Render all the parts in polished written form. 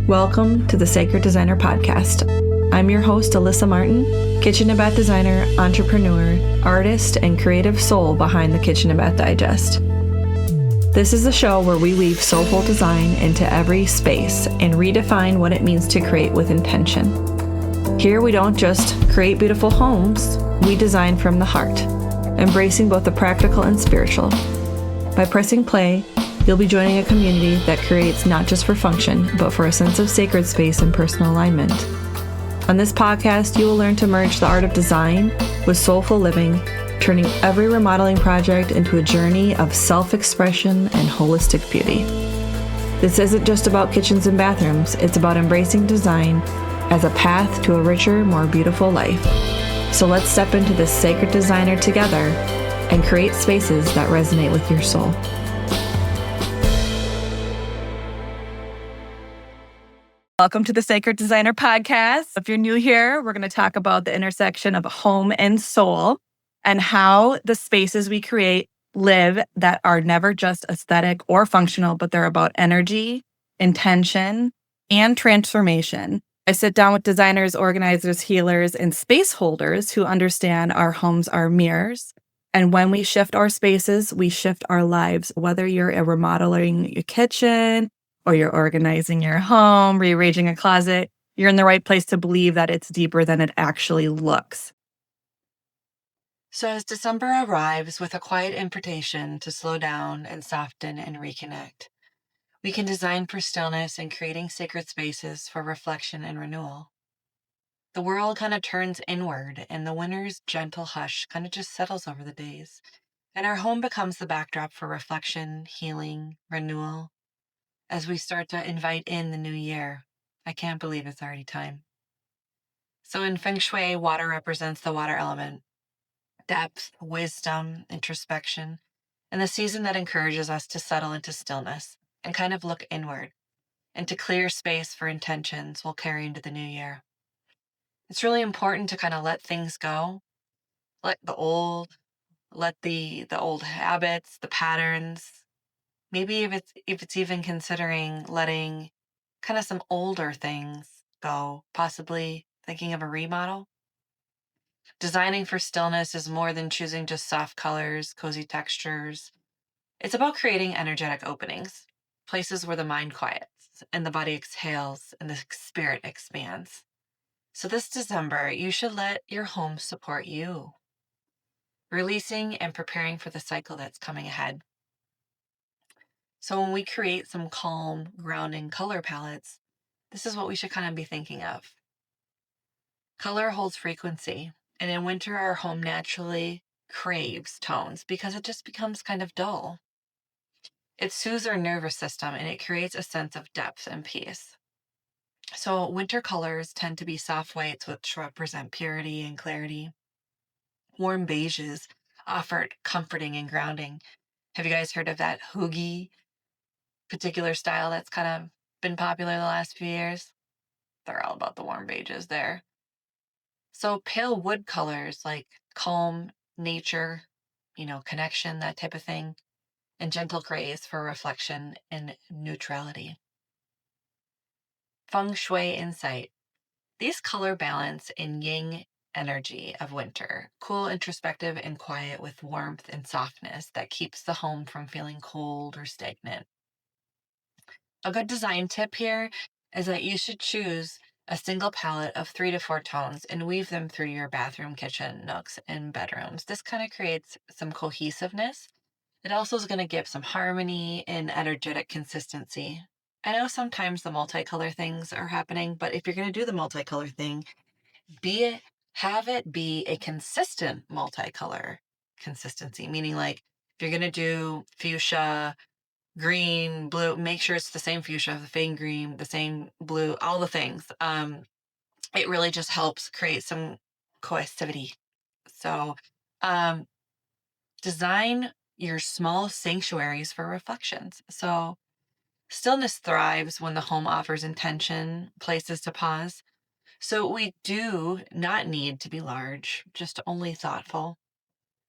Welcome to the Sacred Designer Podcast. I'm your host, Alyssa Martin, kitchen and bath designer, entrepreneur, artist, and creative soul behind the Kitchen and Bath Digest. This is a show where we weave soulful design into every space and redefine what it means to create with intention. Here we don't just create beautiful homes, we design from the heart, embracing both the practical and spiritual. By pressing play, you'll be joining a community that creates not just for function, but for a sense of sacred space and personal alignment. On this podcast, you will learn to merge the art of design with soulful living, turning every remodeling project into a journey of self-expression and holistic beauty. This isn't just about kitchens and bathrooms, it's about embracing design as a path to a richer, more beautiful life. So let's step into this sacred designer together and create spaces that resonate with your soul. Welcome to the Sacred Designer Podcast. If you're new here, we're going to talk about the intersection of home and soul and how the spaces we create live that are never just aesthetic or functional, but they're about energy, intention, and transformation. I sit down with designers, organizers, healers, and space holders who understand our homes are mirrors. And when we shift our spaces, we shift our lives, whether you're remodeling your kitchen, or you're organizing your home, rearranging a closet, you're in the right place to believe that it's deeper than it actually looks. So as December arrives with a quiet invitation to slow down and soften and reconnect, we can design for stillness and creating sacred spaces for reflection and renewal. The world kind of turns inward and the winter's gentle hush kind of just settles over the days. And our home becomes the backdrop for reflection, healing, renewal. As we start to invite in the new year, I can't believe it's already time. So in Feng Shui, water represents the water element, depth, wisdom, introspection, and the season that encourages us to settle into stillness and kind of look inward and to clear space for intentions we'll carry into the new year. It's really important to kind of let things go, let the old habits, the patterns. Maybe if it's even considering letting kind of some older things go, possibly thinking of a remodel. Designing for stillness is more than choosing just soft colors, cozy textures. It's about creating energetic openings, places where the mind quiets and the body exhales and the spirit expands. So this December, you should let your home support you, releasing and preparing for the cycle that's coming ahead. So when we create some calm, grounding color palettes, this is what we should kind of be thinking of. Color holds frequency, and in winter, our home naturally craves tones because it just becomes kind of dull. It soothes our nervous system and it creates a sense of depth and peace. So winter colors tend to be soft whites, which represent purity and clarity. Warm beiges offer comforting and grounding. Have you guys heard of that hoogie particular style that's kind of been popular the last few years? They're all about the warm beiges there. So pale wood colors like calm, nature, connection, that type of thing, and gentle grays for reflection and neutrality. Feng Shui insight. These color balance in yin energy of winter, cool, introspective, and quiet with warmth and softness that keeps the home from feeling cold or stagnant. A good design tip here is that you should choose a single palette of 3 to 4 tones and weave them through your bathroom, kitchen, nooks, and bedrooms. This kind of creates some cohesiveness. It also is going to give some harmony and energetic consistency. I know sometimes the multicolor things are happening, but if you're going to do the multicolor thing, have it be a consistent multicolor consistency, meaning like if you're going to do fuchsia, green, blue, make sure it's the same fuchsia, the same green, the same blue, all the things. It really just helps create some cohesivity. So, design your small sanctuaries for reflections. So, stillness thrives when the home offers intention, places to pause. So, we do not need to be large, just only thoughtful.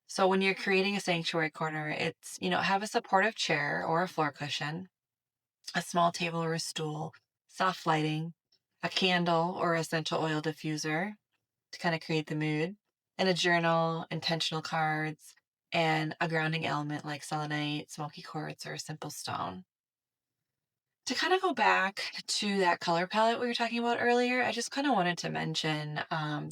So, when you're creating a sanctuary corner, have a supportive chair or a floor cushion, a small table or a stool, soft lighting, a candle or essential oil diffuser to kind of create the mood, and a journal, intentional cards, and a grounding element like selenite, smoky quartz, or a simple stone. To kind of go back to that color palette we were talking about earlier, I just kind of wanted to mention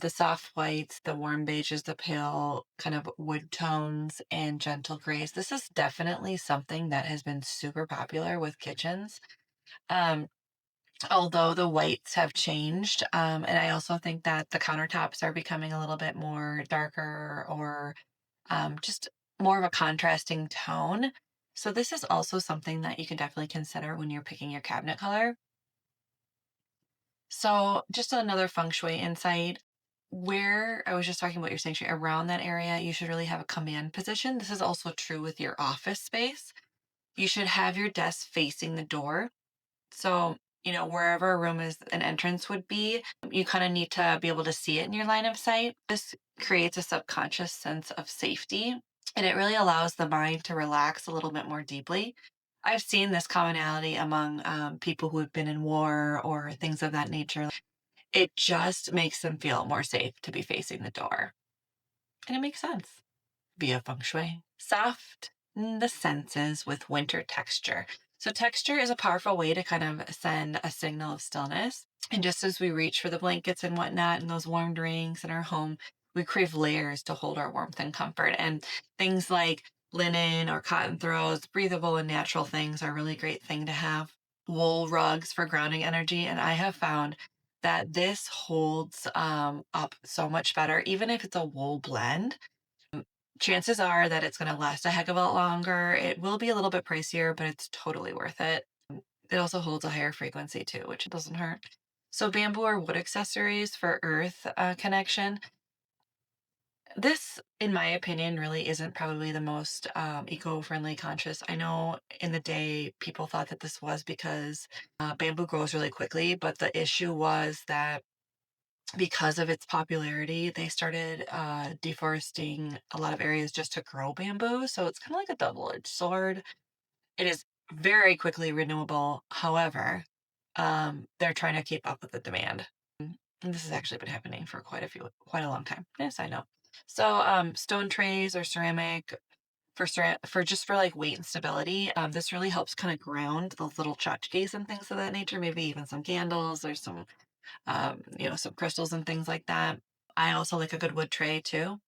the soft whites, the warm beiges, the pale kind of wood tones, and gentle grays. This is definitely something that has been super popular with kitchens. Um, Although the whites have changed, and I also think that the countertops are becoming a little bit more darker or just more of a contrasting tone. So this is also something that you can definitely consider when you're picking your cabinet color. So just another feng shui insight, where I was just talking about your sanctuary, around that area, you should really have a command position. This is also true with your office space. You should have your desk facing the door. So, wherever a room is an entrance would be, you kind of need to be able to see it in your line of sight. This creates a subconscious sense of safety, and it really allows the mind to relax a little bit more deeply. I've seen this commonality among people who have been in war or things of that nature. It just makes them feel more safe to be facing the door. And it makes sense via feng shui. Soft the senses with winter texture. So, texture is a powerful way to kind of send a signal of stillness. And just as we reach for the blankets and whatnot and those warm drinks in our home, we crave layers to hold our warmth and comfort. And things like linen or cotton throws, breathable and natural things are a really great thing to have. Wool rugs for grounding energy. And I have found that this holds up so much better, even if it's a wool blend. Chances are that it's going to last a heck of a lot longer. It will be a little bit pricier, but it's totally worth it. It also holds a higher frequency too, which doesn't hurt. So, bamboo or wood accessories for earth connection. This, in my opinion, really isn't probably the most eco-friendly conscious. I know in the day people thought that this was because bamboo grows really quickly, but the issue was that because of its popularity, they started deforesting a lot of areas just to grow bamboo. So it's kind of like a double-edged sword. It is very quickly renewable. However, they're trying to keep up with the demand. And this has actually been happening for quite a long time. Yes, I know. So stone trays or ceramic for like weight and stability. This really helps kind of ground those little tchotchkes and things of that nature. Maybe even some candles or some crystals and things like that. I also like a good wood tray too.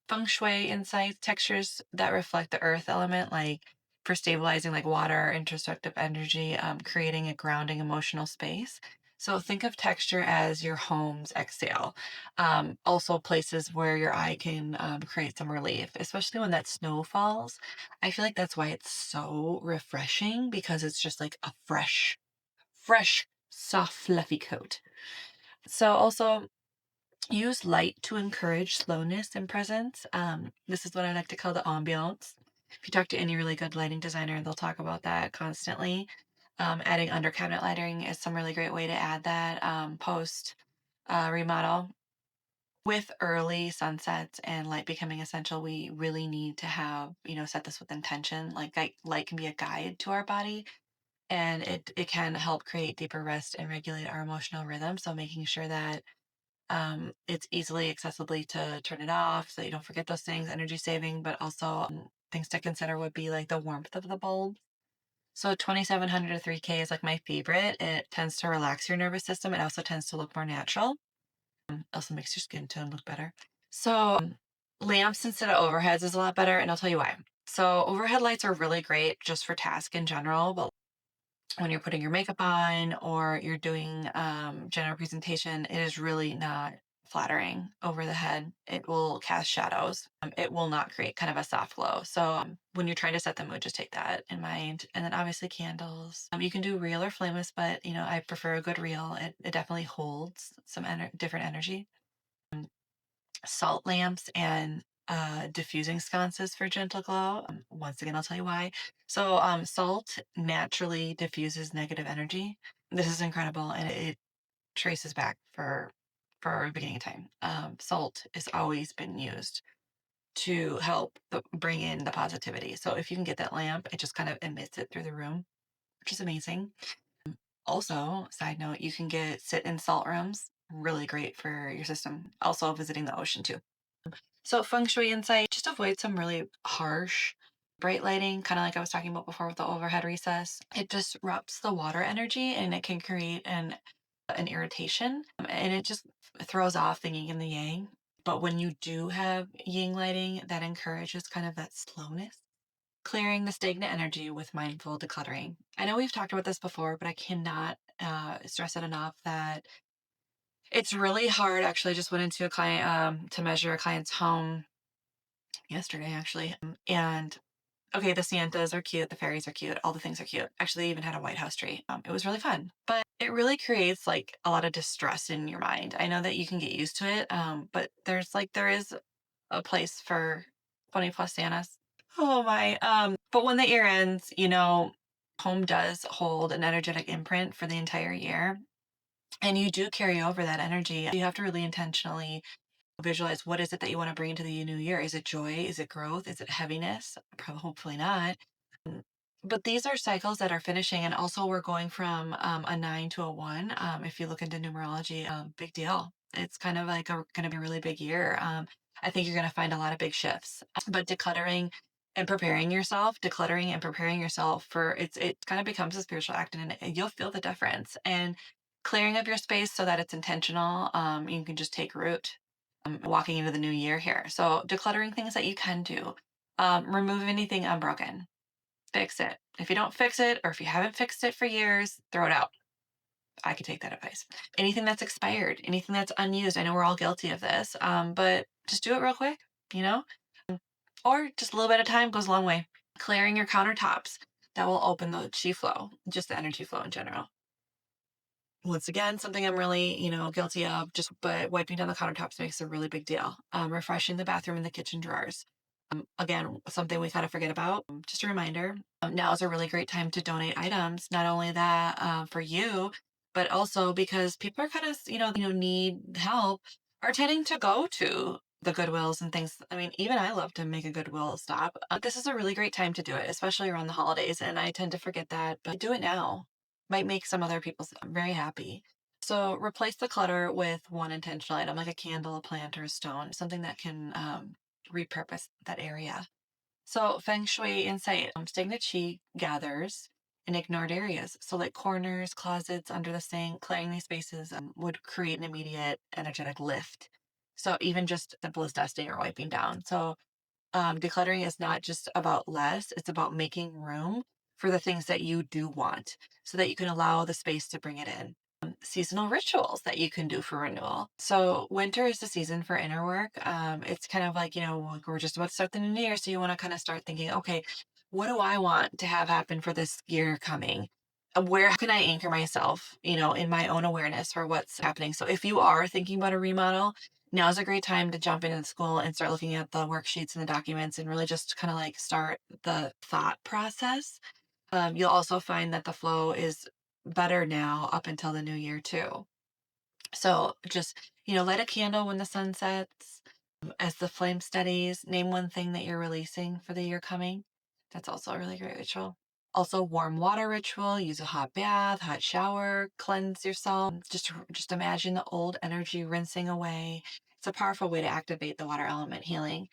Feng shui insights, textures that reflect the earth element, like for stabilizing like water, introspective energy, creating a grounding emotional space. So think of texture as your home's exhale. Also places where your eye can create some relief, especially when that snow falls. I feel like that's why it's so refreshing because it's just like a fresh, soft, fluffy coat. So also use light to encourage slowness and presence. This is what I like to call the ambiance. If you talk to any really good lighting designer, they'll talk about that constantly. Adding under cabinet lighting is some really great way to add that post remodel. With early sunsets and light becoming essential, we really need to have, set this with intention. Like light can be a guide to our body, and it can help create deeper rest and regulate our emotional rhythm. So making sure that it's easily accessibly to turn it off so you don't forget those things, energy saving, but also things to consider would be like the warmth of the bulb. So 2700 to 3K is like my favorite. It tends to relax your nervous system. It also tends to look more natural. Also makes your skin tone look better. So lamps instead of overheads is a lot better, and I'll tell you why. So overhead lights are really great just for tasks in general, but when you're putting your makeup on or you're doing general presentation, it is really not flattering over the head. It will cast shadows. It will not create kind of a soft glow. So when you're trying to set the mood, just take that in mind. And then obviously candles. You can do real or flameless, but I prefer a good real. It definitely holds some different energy. Salt lamps and diffusing sconces for gentle glow. Once again, I'll tell you why. So, salt naturally diffuses negative energy. This is incredible, and it traces back for beginning of time. Salt has always been used to help bring in the positivity. So, if you can get that lamp, it just kind of emits it through the room, which is amazing. Also, side note, you can get sit in salt rooms, really great for your system. Also, visiting the ocean too. So, feng shui insight, just avoid some really harsh bright lighting, kind of like I was talking about before with the overhead recess. It disrupts the water energy and it can create an irritation, and it just throws off the yin and the yang. But when you do have yin lighting, that encourages kind of that slowness, clearing the stagnant energy with mindful decluttering. I know we've talked about this before, but I cannot stress it enough that it's really hard. Actually, I just went into a client to measure a client's home yesterday, actually. And okay, the Santas are cute, the fairies are cute, all the things are cute. Actually, they even had a White House tree. It was really fun, but it really creates like a lot of distress in your mind. I know that you can get used to it, but there is a place for 20 plus Santas. Oh my. But when the year ends, home does hold an energetic imprint for the entire year. And you do carry over that energy. You have to really intentionally visualize what is it that you want to bring into the new year. Is it joy? Is it growth? Is it heaviness? Probably, hopefully not. Mm, But these are cycles that are finishing, and also we're going from a 9 to a 1. If you look into numerology, big deal. It's kind of like going to be a really big year. I think you're going to find a lot of big shifts. But decluttering and preparing yourself for it kind of becomes a spiritual act, and you'll feel the difference. And clearing of your space so that it's intentional, you can just take root walking into the new year here. So decluttering things that you can do. Remove anything unbroken. Fix it. If you don't fix it, or if you haven't fixed it for years, throw it out. I could take that advice. Anything that's expired, anything that's unused. I know we're all guilty of this, but just do it real quick, you know? Or just a little bit of time goes a long way. Clearing your countertops. That will open the chi flow, just the energy flow in general. Once again, something I'm really, guilty of, just but wiping down the countertops makes a really big deal. Refreshing the bathroom and the kitchen drawers. Again, something we kind of forget about. Just a reminder. Now is a really great time to donate items. Not only that for you, but also because people are kind of, need help, are tending to go to the Goodwills and things. I mean, even I love to make a Goodwill stop. This is a really great time to do it, especially around the holidays. And I tend to forget that, but do it now. Might make some other people very happy. So replace the clutter with one intentional item, like a candle, a plant, or a stone, something that can repurpose that area. So Feng Shui insight, stagnant chi gathers in ignored areas. So like corners, closets, under the sink, clearing these spaces would create an immediate energetic lift. So even just simple as dusting or wiping down. So decluttering is not just about less, it's about making room for the things that you do want so that you can allow the space to bring it in. Seasonal rituals that you can do for renewal. So, winter is the season for inner work. It's kind of like, like we're just about to start the new year. So, you want to kind of start thinking, okay, what do I want to have happen for this year coming? Where can I anchor myself, in my own awareness for what's happening? So, if you are thinking about a remodel, now's a great time to jump into the school and start looking at the worksheets and the documents and really just kind of like start the thought process. You'll also find that the flow is better now up until the new year too. So just, light a candle when the sun sets. As the flame steadies, name one thing that you're releasing for the year coming. That's also a really great ritual. Also, warm water ritual. Use a hot bath, hot shower, cleanse yourself. Just imagine the old energy rinsing away. It's a powerful way to activate the water element healing.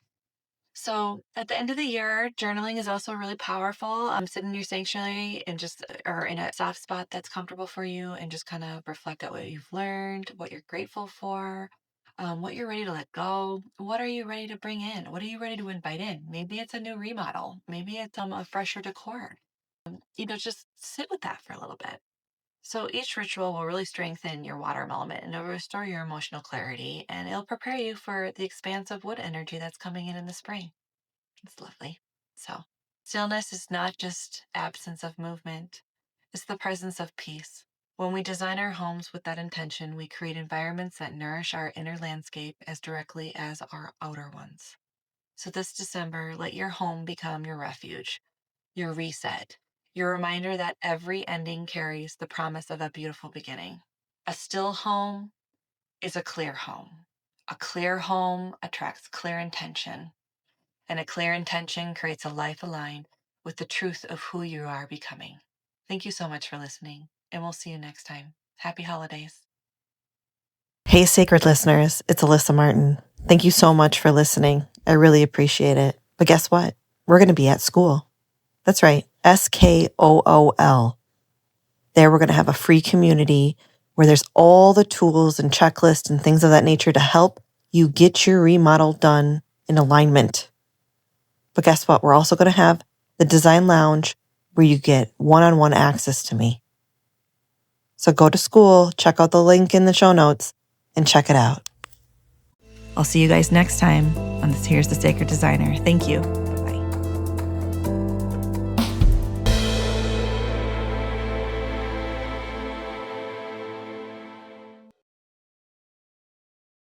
So at the end of the year, journaling is also really powerful. Sit in your sanctuary and just, or in a soft spot that's comfortable for you, and just kind of reflect at what you've learned, what you're grateful for, what you're ready to let go. What are you ready to bring in? What are you ready to invite in? Maybe it's a new remodel. Maybe it's a fresher decor. Just sit with that for a little bit. So each ritual will really strengthen your water element and it'll restore your emotional clarity, and it'll prepare you for the expansive wood energy that's coming in the spring. It's lovely. So, stillness is not just absence of movement, it's the presence of peace. When we design our homes with that intention, we create environments that nourish our inner landscape as directly as our outer ones. So, this December, let your home become your refuge, your reset, your reminder that every ending carries the promise of a beautiful beginning. A still home is a clear home. A clear home attracts clear intention, and a clear intention creates a life aligned with the truth of who you are becoming. Thank you so much for listening. and we'll see you next time. Happy holidays. Hey, sacred listeners, it's Alyssa Martin. Thank you so much for listening. I really appreciate it. But guess what? We're going to be at school. That's right, SKOOL. There, we're going to have a free community where there's all the tools and checklists and things of that nature to help you get your remodel done in alignment. But guess what? We're also going to have the design lounge where you get one-on-one access to me. So go to school, check out the link in the show notes, and check it out. I'll see you guys next time on this Here's the Sacred Designer. Thank you.